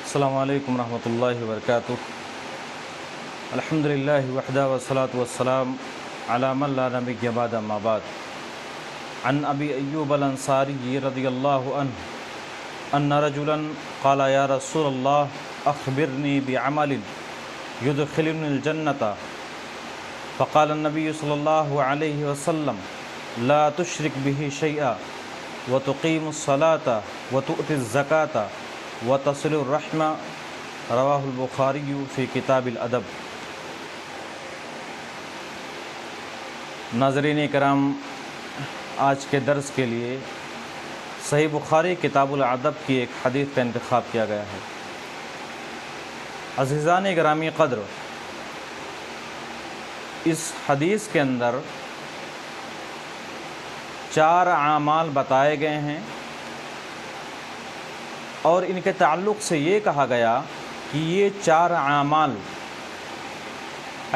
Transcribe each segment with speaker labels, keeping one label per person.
Speaker 1: السلام علیکم ورحمۃ اللہ وبرکاتہ۔ الحمدللہ وحدہ والصلاة والسلام علی من لا نبی بعد اما بعد۔ عن ابی ایوب الانصاری رضی اللہ عنہ ان رجلا قال یا رسول اللہ اخبرنی بعمل يدخلني الجنة فقال النبي صلی اللہ علیہ وسلم لا تشرک به شیئا وتقیم الصلاة وتؤتی الزکاة وتصل الرحم، رواہ البخاری فی کتاب الادب۔ ناظرین کرام، آج کے درس کے لیے صحیح بخاری کتاب الادب کی ایک حدیث کا انتخاب کیا گیا ہے۔ عزیزان گرامی قدر، اس حدیث کے اندر 4 اعمال بتائے گئے ہیں اور ان کے تعلق سے یہ کہا گیا کہ یہ 4 اعمال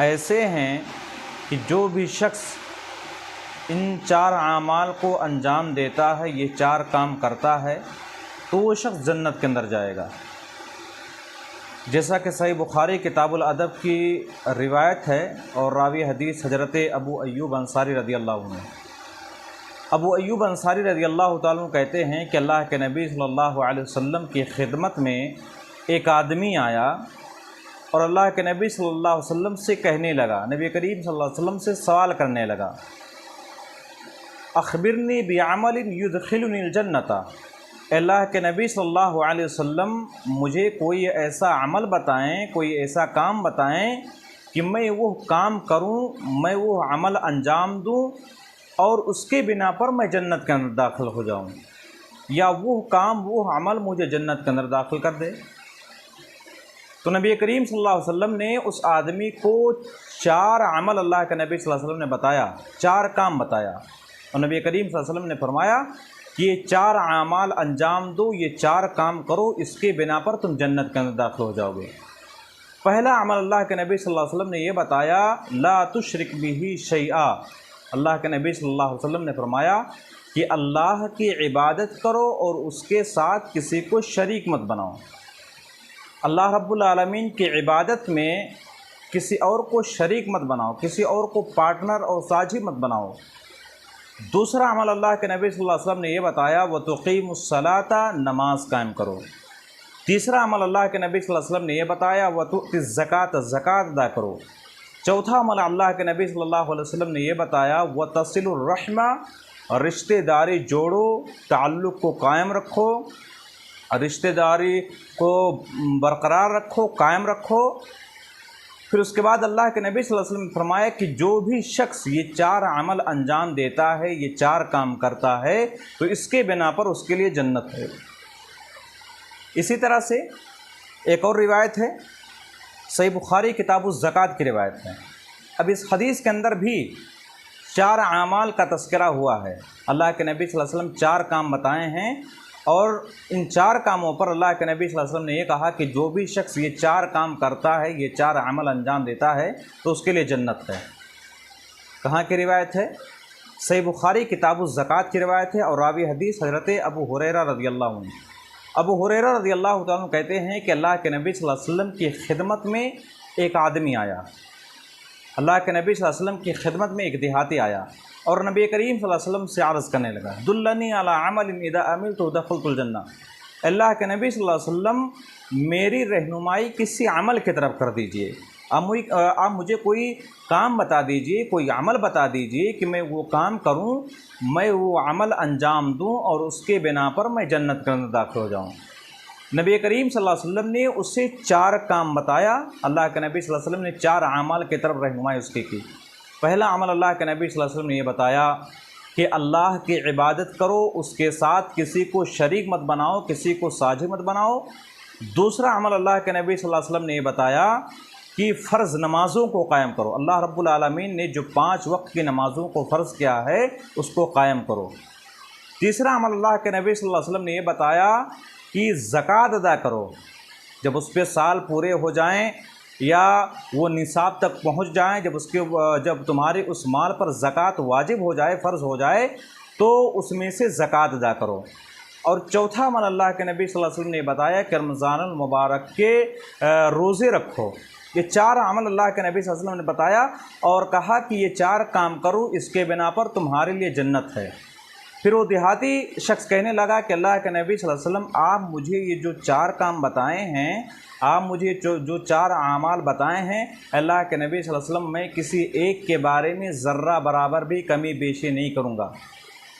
Speaker 1: ایسے ہیں کہ جو بھی شخص ان 4 اعمال کو انجام دیتا ہے، یہ 4 کام کرتا ہے، تو وہ شخص جنت کے اندر جائے گا۔ جیسا کہ صحیح بخاری کتاب الادب کی روایت ہے اور راوی حدیث حضرت ابو ایوب انصاری رضی اللہ عنہ۔ ابو ایوب انصاری رضی اللہ تعالیٰ عنہ کہتے ہیں کہ اللہ کے نبی صلی اللہ علیہ وسلم کی خدمت میں ایک آدمی آیا اور اللہ کے نبی صلی اللہ علیہ وسلم سے کہنے لگا، نبی کریم صلی اللہ علیہ وسلم سے سوال کرنے لگا، اخبرنی بعمل یدخلنی الجنۃ، اللہ کے نبی صلی اللہ علیہ وسلم مجھے کوئی ایسا عمل بتائیں، کوئی ایسا کام بتائیں کہ میں وہ کام کروں، میں وہ عمل انجام دوں اور اس کے بنا پر میں جنت کے اندر داخل ہو جاؤں، یا وہ کام وہ عمل مجھے جنت کے اندر داخل کر دے۔ تو نبی کریم صلی اللہ علیہ وسلم نے اس آدمی کو 4 عمل اللہ کے نبی صلی اللہ علیہ وسلم نے بتایا، 4 کام بتایا، اور نبی کریم صلی اللہ علیہ وسلم نے فرمایا کہ یہ 4 اعمال انجام دو، یہ 4 کام کرو، اس کے بنا پر تم جنت کے اندر داخل ہو جاؤ گے۔ پہلا عمل اللہ کے نبی صلی اللہ علیہ وسلم نے یہ بتایا، لا تشرک به شیئا، اللہ کے نبی صلی اللہ علیہ وسلم نے فرمایا کہ اللہ کی عبادت کرو اور اس کے ساتھ کسی کو شریک مت بناؤ۔ اللہ رب العالمین کی عبادت میں کسی اور کو شریک مت بناؤ، کسی اور کو پارٹنر اور ساجھی مت بناؤ۔ دوسرا عمل اللہ کے نبی صلی اللہ علیہ وسلم نے یہ بتایا، وَتُقِيمُ الصَّلَاةَ، نماز قائم کرو۔ تیسرا عمل اللہ کے نبی صلی اللہ علیہ وسلم نے یہ بتایا، وَتُؤْتِ الزَّكَاةَ، زکوٰۃ ادا کرو۔ چوتھا عمل اللہ کے نبی صلی اللہ علیہ وسلم نے یہ بتایا، وَتَصِلُ الرَّحْمَ، رشتہ داری جوڑو، تعلق کو قائم رکھو، رشتہ داری کو برقرار رکھو، قائم رکھو۔ پھر اس کے بعد اللہ کے نبی صلی اللہ علیہ وسلم نے فرمایا کہ جو بھی شخص یہ 4 عمل انجام دیتا ہے، یہ 4 کام کرتا ہے، تو اس کے بنا پر اس کے لیے جنت ہے۔ اسی طرح سے ایک اور روایت ہے، صحیح بخاری کتاب الزکوٰۃ کی روایت ہے۔ اب اس حدیث کے اندر بھی 4 اعمال کا تذکرہ ہوا ہے۔ اللہ کے نبی صلی اللہ علیہ وسلم 4 کام بتائے ہیں اور ان 4 کاموں پر اللہ کے نبی صلی اللہ علیہ وسلم نے یہ کہا کہ جو بھی شخص یہ 4 کام کرتا ہے، یہ 4 عمل انجام دیتا ہے، تو اس کے لیے جنت ہے۔ کہاں کی روایت ہے؟ صحیح بخاری کتاب الزکوٰۃ کی روایت ہے اور راوی حدیث حضرت ابو ہریرہ رضی اللہ عنہ۔ ابو ہریرہ رضی اللہ تعالیٰ عنہ کہتے ہیں کہ اللہ کے نبی صلی اللہ علیہ وسلم کی خدمت میں ایک آدمی آیا، اللہ کے نبی صلی اللہ علیہ وسلم کی خدمت میں ایک دیہاتی آیا اور نبی کریم صلی اللہ علیہ وسلم سے عرض کرنے لگا، دلنی علی عمل اذا عملت دخلت الجنہ، اللہ کے نبی صلی اللہ علیہ وسلم میری رہنمائی کسی عمل کی طرف کر دیجئے، آپ مجھے کوئی کام بتا دیجئے، کوئی عمل بتا دیجئے کہ میں وہ کام کروں، میں وہ عمل انجام دوں اور اس کے بنا پر میں جنت کے اندر داخل ہو جاؤں۔ نبی کریم صلی اللہ علیہ وسلم نے اسے 4 کام بتایا، اللہ کے نبی صلی اللہ علیہ وسلم نے 4 اعمال کی طرف رہنمائی اس کی۔ پہلا عمل اللہ کے نبی صلی اللہ علیہ وسلم نے یہ بتایا کہ اللہ کی عبادت کرو، اس کے ساتھ کسی کو شریک مت بناؤ، کسی کو ساجھی مت بناؤ۔ دوسرا عمل اللہ کے نبی صلی اللہ علیہ وسلم نے یہ بتایا کہ فرض نمازوں کو قائم کرو، اللہ رب العالمین نے جو 5 وقت کی نمازوں کو فرض کیا ہے اس کو قائم کرو۔ تیسرا عمل اللہ کے نبی صلی اللہ علیہ وسلم نے یہ بتایا کہ زکوٰۃ ادا کرو، جب اس پہ سال پورے ہو جائیں یا وہ نصاب تک پہنچ جائیں، جب تمہارے اس مال پر زکوٰۃ واجب ہو جائے، فرض ہو جائے، تو اس میں سے زکوٰۃ ادا کرو۔ और चौथा अमल अल्लाह के नबी सल्लल्लाहु अलैहि वसल्लम ने बताया कि रमज़ानुल मुबारक के रोज़े रखो। ये 4 अमल अल्लाह के नबी सल्लल्लाहु अलैहि वसल्लम ने बताया और कहा कि ये 4 काम करो, इसके बिना पर तुम्हारे लिए जन्नत है। फिर वो देहाती शख्स कहने लगा कि अल्लाह के नबी सल्लल्लाहु अलैहि वसल्लम आप मुझे ये जो 4 काम बताए हैं, आप मुझे जो 4 आमाल बताए हैं, अल्लाह के नबी सल्लल्लाहु अलैहि वसल्लम मैं किसी एक के बारे में ज़र्रा बराबर भी कमी बेशी नहीं करूँगा।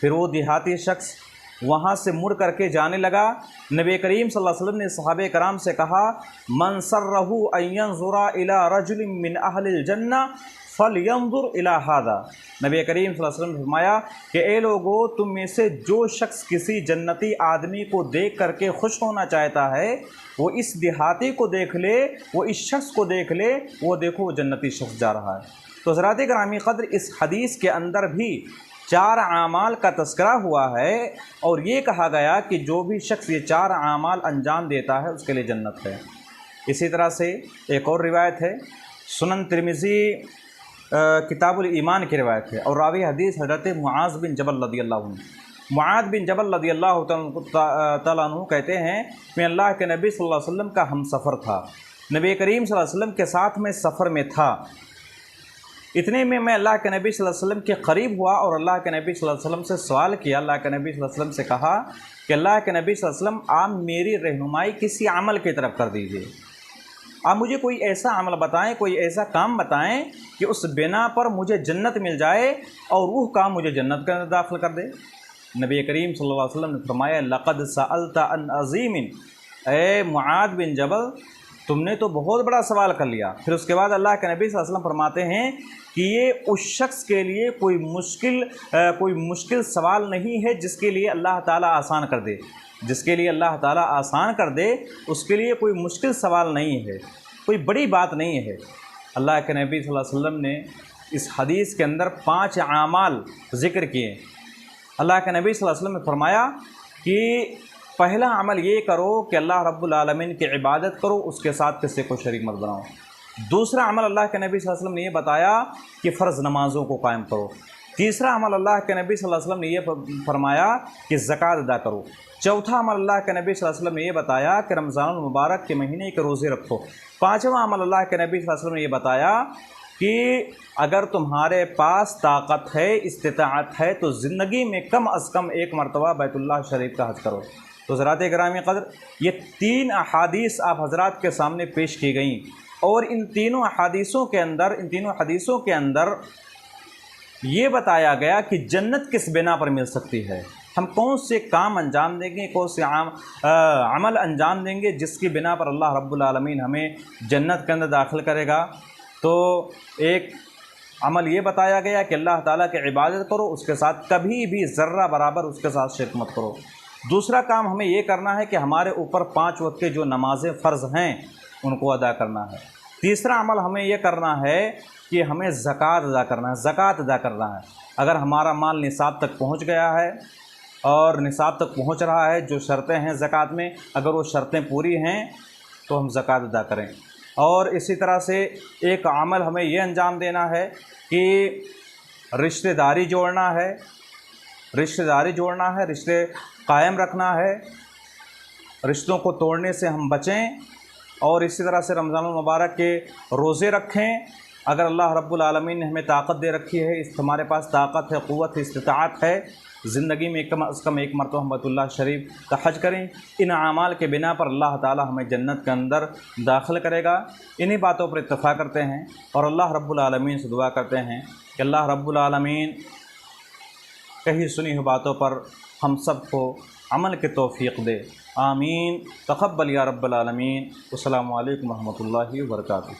Speaker 1: फिर वो देहाती शख्स वहाँ से मुड़ करके जाने लगा। नबी करीम सल्लल्लाहु अलैहि वसल्लम ने सहाबे कराम से कहा, मन सर्रहु अन यंज़ुरा इला रजुलिन मिन अहलिल जन्ना फलयंजुर इला हादा। नबी करीम सल्लल्लाहु अलैहि वसल्लम ने फरमाया कि ए लोगो, तुम में से जो शख्स किसी जन्नती आदमी को देख करके खुश होना चाहता है, वो इस देहाती को देख ले, वो इस शख्स को देख ले, वो देखो वो जन्नती शख्स जा रहा है। तो हज़रात ग्रामी क़द्र, इस हदीस के अंदर भी 4 आमाल का तस्करा हुआ है और ये कहा गया कि जो भी शख्स ये 4 आमाल अंजाम देता है उसके लिए जन्नत है। इसी तरह से एक और रिवायत है, सुनन तिरमिज़ी किताबुल ईमान की रिवायत है और रावी हदीस हज़रत मुआज़ बिन जबल रदियल्लाहु अन्हु। मुआज़ बिन जबल रदियल्लाहु तआला अन्हु कहते हैं मैं अल्लाह के नबी सल्लल्लाहु अलैहि वसल्लम का हमसफ़र था, नबी करीम सल्लल्लाहु अलैहि वसल्लम के साथ में सफ़र में था। इतने में मैं अल्लाह के नबी सल्लल्लाहु अलैहि वसल्लम के करीब हुआ और अल्लाह के नबी सल्लल्लाहु अलैहि वसल्लम से सवाल किया। अल्लाह के नबी सल्लल्लाहु अलैहि वसल्लम से कहा कि अल्लाह के नबी सल्लल्लाहु अलैहि वसल्लम आप मेरी रहनुमाई किसी अमल की तरफ कर दीजिए, आप मुझे कोई ऐसा अमल बताएं, कोई ऐसा काम बताएं कि उस बिना पर मुझे जन्नत मिल जाए और वो काम मुझे जन्नत के अंदर दाखिल कर दे। नबी करीम सल्लल्लाहु अलैहि वसल्लम ने फरमाया, लक़द सअल्ता अन अज़ीमिन, ए मुआज़ बिन जबल, तुमने तो बहुत बड़ा सवाल कर लिया। फिर उसके बाद अल्लाह के नबी सल्लल्लाहु अलैहि वसल्लम फरमाते हैं कि ये उस शख्स के लिए कोई मुश्किल सवाल नहीं है जिसके लिए अल्लाह ताला आसान कर दे, जिसके लिए अल्लाह ताला आसान कर दे, उसके लिए कोई मुश्किल सवाल नहीं है, कोई बड़ी बात नहीं है। अल्लाह के नबी सल्लल्लाहु अलैहि वसल्लम ने इस हदीस के अंदर 5 आमाल ज़िक्र किए। अल्लाह के नबी सल्लल्लाहु अलैहि वसल्लम ने फरमाया कि पहला अमल ये करो कि अल्लाह रब्बुल आलमीन की इबादत करो, उसके साथ किसी को शरीक मत बनाओ। दूसरा अमल अल्लाह के नबी सल्लल्लाहु अलैहि वसल्लम ने ये बताया कि फ़र्ज़ नमाज़ों को कायम करो। तीसरा अमल अल्लाह के नबी सल्लल्लाहु अलैहि वसल्लम ने ये फरमाया कि ज़कात अदा करो। चौथा अमल अल्लाह के नबी सल्लल्लाहु अलैहि वसल्लम ने ये बताया कि रमज़ानुल मुबारक के महीने के रोज़े रखो। पाँचवा अमल अल्लाह के नबी सल्लल्लाहु अलैहि वसल्लम ने ये बताया कि अगर तुम्हारे पास ताकत है, इस्तिताअत है, तो ज़िंदगी में कम अज़ कम 1 मरतबा बैतुल्लाह शरीफ का हज करो। तो ज़रात गिरामी क़द्र, ये 3 अहादीस आप हज़रात के सामने पेश की गई और इन तीनों हदीसों के अंदर ये बताया गया कि जन्नत किस बिना पर मिल सकती है, हम कौन से काम अंजाम देंगे, कौन से अमल अंजाम देंगे जिसकी बिना पर अल्लाह रब्बुल आलमीन हमें जन्नत के अंदर दाखिल करेगा। तो एक अमल ये बताया गया कि अल्लाह ताला की इबादत करो, उसके साथ कभी भी ज़र्रा बराबर उसके साथ शिरक मत करो। दूसरा काम हमें ये करना है कि हमारे ऊपर 5 वक्त के जो नमाज़ें फ़र्ज़ हैं उनको अदा करना है। तीसरा अमल हमें ये करना है कि हमें ज़कात अदा करना है, ज़कात अदा करना है। अगर हमारा माल निसाब तक पहुँच गया है और निसाब तक पहुँच रहा है, जो शर्तें हैं ज़कात में, अगर वो शर्तें पूरी हैं तो हम ज़कात अदा करें। और इसी तरह से एक अमल हमें ये अंजाम देना है कि रिश्तेदारी जोड़ना है, रिश्ते कायम रखना है, रिश्तों को तोड़ने से हम बचें। और इसी तरह से रमज़ानुल मुबारक के रोज़े रखें। अगर अल्लाह रब्बुल आलमीन ने हमें ताकत दे रखी है, हमारे पास ताकत है, क़ुव्वत है, इस्तिताअत है, ज़िंदगी में कम अज़ कम 1 मरतबा हम बैतुल्लाह शरीफ का हज करें। इन आमाल के बिना पर अल्लाह ताला हमें जन्नत के अंदर दाखिल करेगा। इन्हीं बातों पर इत्तफ़ाक़ करते हैं और अल्लाह रब्बुल आलमीन से दुआ करते हैं कि अल्लाह रब्बुल आलमीन कही सुनी हुई बातों पर हम सब को अमल के तौफ़ीक़ दे। आमीन। तक़ब्बल या रब्बल आलमीन। अस्सलामु अलैकुम व रहमतुल्लाहि व बरकातुहू।